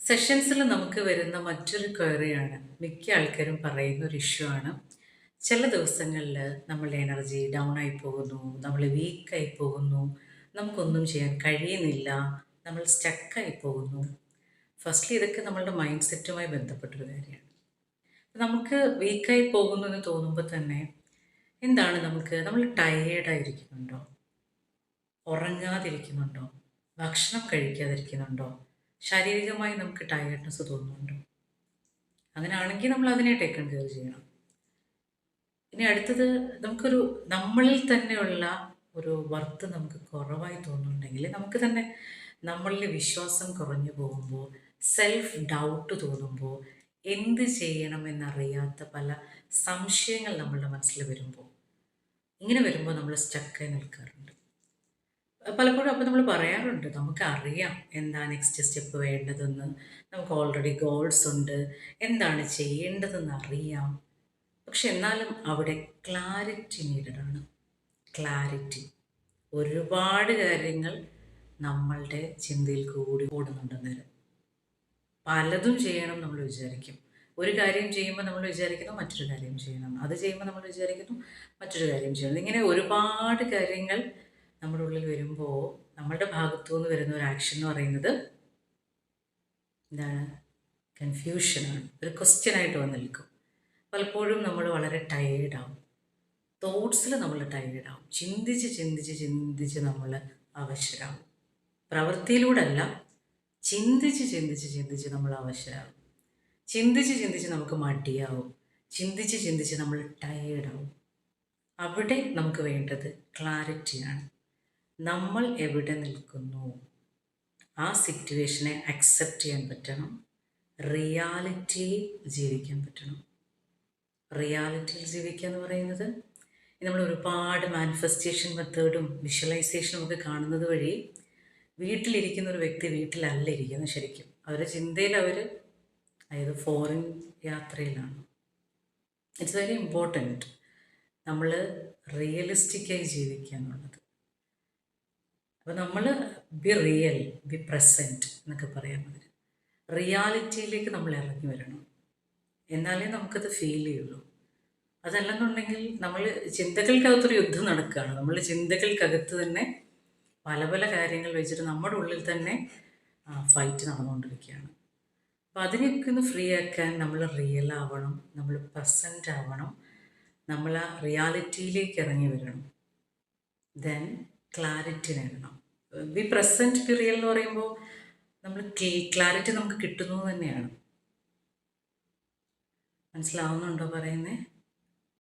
സെഷൻസിൽ നമുക്ക് വരുന്ന മറ്റൊരു ക്വയറിയാണ്, മിക്ക ആൾക്കാരും പറയുന്ന ഒരു ഇഷ്യൂ ആണ്. ചില ദിവസങ്ങളിൽ നമ്മളുടെ എനർജി ഡൗൺ ആയി പോകുന്നു, നമ്മൾ വീക്കായി പോകുന്നു, നമുക്കൊന്നും ചെയ്യാൻ കഴിയുന്നില്ല, നമ്മൾ സ്റ്റക്കായി പോകുന്നു. ഫസ്റ്റ്ലി ഇതൊക്കെ നമ്മളുടെ മൈൻഡ് സെറ്റുമായി ബന്ധപ്പെട്ടൊരു കാര്യമാണ്. നമുക്ക് വീക്കായി പോകുന്നു എന്ന് തോന്നുമ്പോൾ തന്നെ എന്താണ് നമ്മൾ ടയേർഡായിരിക്കുന്നുണ്ടോ, ഉറങ്ങാതിരിക്കുന്നുണ്ടോ, ഭക്ഷണം കഴിക്കാതിരിക്കുന്നുണ്ടോ, ശാരീരികമായി നമുക്ക് ടയേർഡ്നെസ് തോന്നുന്നുണ്ടോ? അങ്ങനെയാണെങ്കിൽ നമ്മൾ അതിനെ ടേക്കൺ കെയർ ചെയ്യണം. ഇനി അടുത്തത്, നമുക്കൊരു നമ്മളിൽ തന്നെയുള്ള ഒരു വർത്ത് നമുക്ക് കുറവായി തോന്നുന്നുണ്ടെങ്കിൽ, നമുക്ക് തന്നെ നമ്മളിൽ വിശ്വാസം കുറഞ്ഞു പോകുമ്പോൾ, സെൽഫ് ഡൗട്ട് തോന്നുമ്പോൾ, എന്ത് ചെയ്യണമെന്നറിയാത്ത പല സംശയങ്ങൾ നമ്മളുടെ മനസ്സിൽ വരുമ്പോൾ, ഇങ്ങനെ വരുമ്പോൾ നമ്മൾ സ്റ്റക്കായി നിൽക്കാറുണ്ട്. പലപ്പോഴും അപ്പോൾ നമ്മൾ പറയാറുണ്ട്, നമുക്കറിയാം എന്താ നെക്സ്റ്റ് സ്റ്റെപ്പ് വേണ്ടതെന്ന്, നമുക്ക് ഓൾറെഡി ഗോൾസ് ഉണ്ട്, എന്താണ് ചെയ്യേണ്ടതെന്ന് അറിയാം. പക്ഷെ എന്നാലും അവിടെ ക്ലാരിറ്റി നീഡഡാണ്. ക്ലാരിറ്റി. ഒരുപാട് കാര്യങ്ങൾ നമ്മളുടെ ചിന്തയിൽ കൂടി ഓടുന്നുണ്ടെന്നേരം പലതും ചെയ്യണം നമ്മൾ വിചാരിക്കും. ഒരു കാര്യം ചെയ്യുമ്പോൾ നമ്മൾ വിചാരിക്കുന്നു മറ്റൊരു കാര്യം ചെയ്യണം, അത് ചെയ്യുമ്പോൾ നമ്മൾ വിചാരിക്കുന്നു മറ്റൊരു കാര്യം ചെയ്യണം. ഇങ്ങനെ ഒരുപാട് കാര്യങ്ങൾ നമ്മുടെ ഉള്ളിൽ വരുമ്പോൾ നമ്മളുടെ ഭാഗത്തു നിന്ന് വരുന്ന ഒരു ആക്ഷൻ എന്ന് പറയുന്നത് എന്താണ്? കൺഫ്യൂഷനാണ്. ഒരു ക്വസ്റ്റ്യനായിട്ട് വന്ന് നിൽക്കും. പലപ്പോഴും നമ്മൾ വളരെ ടയേർഡാവും. തോട്ട്സിൽ നമ്മൾ ടയേർഡാവും. ചിന്തിച്ച് ചിന്തിച്ച് ചിന്തിച്ച് നമ്മൾ അവശരാകും. പ്രവൃത്തിയിലൂടെ അല്ല, ചിന്തിച്ച് ചിന്തിച്ച് ചിന്തിച്ച് നമ്മൾ അവശരാകും. ചിന്തിച്ച് ചിന്തിച്ച് നമുക്ക് മടിയാവും. ചിന്തിച്ച് ചിന്തിച്ച് നമ്മൾ ടയേർഡാവും. അവിടെ നമുക്ക് വേണ്ടത് ക്ലാരിറ്റിയാണ്. നമ്മൾ എവിടെ നിൽക്കുന്നു, ആ സിറ്റുവേഷനെ അക്സെപ്റ്റ് ചെയ്യാൻ പറ്റണം. റിയാലിറ്റിയിൽ ജീവിക്കാൻ പറ്റണം. റിയാലിറ്റിയിൽ ജീവിക്കുക എന്ന് പറയുന്നത്, നമ്മൾ ഒരുപാട് മാനിഫെസ്റ്റേഷൻ മെത്തേഡും വിഷ്വലൈസേഷനും ഒക്കെ കാണുന്നത് വഴി വീട്ടിലിരിക്കുന്ന ഒരു വ്യക്തി വീട്ടിലല്ല ഇരിക്കുന്നത്. ശരിക്കും അവരുടെ ചിന്തയിൽ അതായത് ഫോറിൻ യാത്രയിലാണ്. ഇറ്റ്സ് വെരി ഇമ്പോർട്ടൻറ്റ് നമ്മൾ റിയലിസ്റ്റിക്കായി ജീവിക്കുക എന്നുള്ളത്. അപ്പോൾ നമ്മൾ ബി റിയൽ, ബി പ്രസൻറ്റ് എന്നൊക്കെ പറയാൻ മതി. റിയാലിറ്റിയിലേക്ക് നമ്മൾ ഇറങ്ങി വരണം, എന്നാലേ നമുക്കത് ഫീൽ ചെയ്യുള്ളൂ. അതല്ലെന്നുണ്ടെങ്കിൽ നമ്മൾ ചിന്തകൾക്കകത്തൊരു യുദ്ധം നടക്കുകയാണ്. നമ്മൾ ചിന്തകൾക്കകത്ത് തന്നെ പല പല കാര്യങ്ങൾ വെച്ചിട്ട് നമ്മുടെ ഉള്ളിൽ തന്നെ ഫൈറ്റ് നടന്നുകൊണ്ടിരിക്കുകയാണ്. അപ്പോൾ അതിനെയൊക്കെ ഒന്ന് ഫ്രീ ആക്കാൻ നമ്മൾ റിയൽ ആവണം, നമ്മൾ പ്രസൻറ്റ് ആവണം, നമ്മൾ ആ റിയാലിറ്റിയിലേക്ക് ഇറങ്ങി വരണം. ദെൻ ക്ലാരിറ്റി നേടണം. ബി പ്രസൻറ്റ്, ബി റിയൽ എന്ന് പറയുമ്പോൾ നമ്മൾ ക്ലാരിറ്റി നമുക്ക് കിട്ടുന്നു തന്നെയാണ്. മനസ്സിലാവുന്നുണ്ടോ പറയുന്നത്?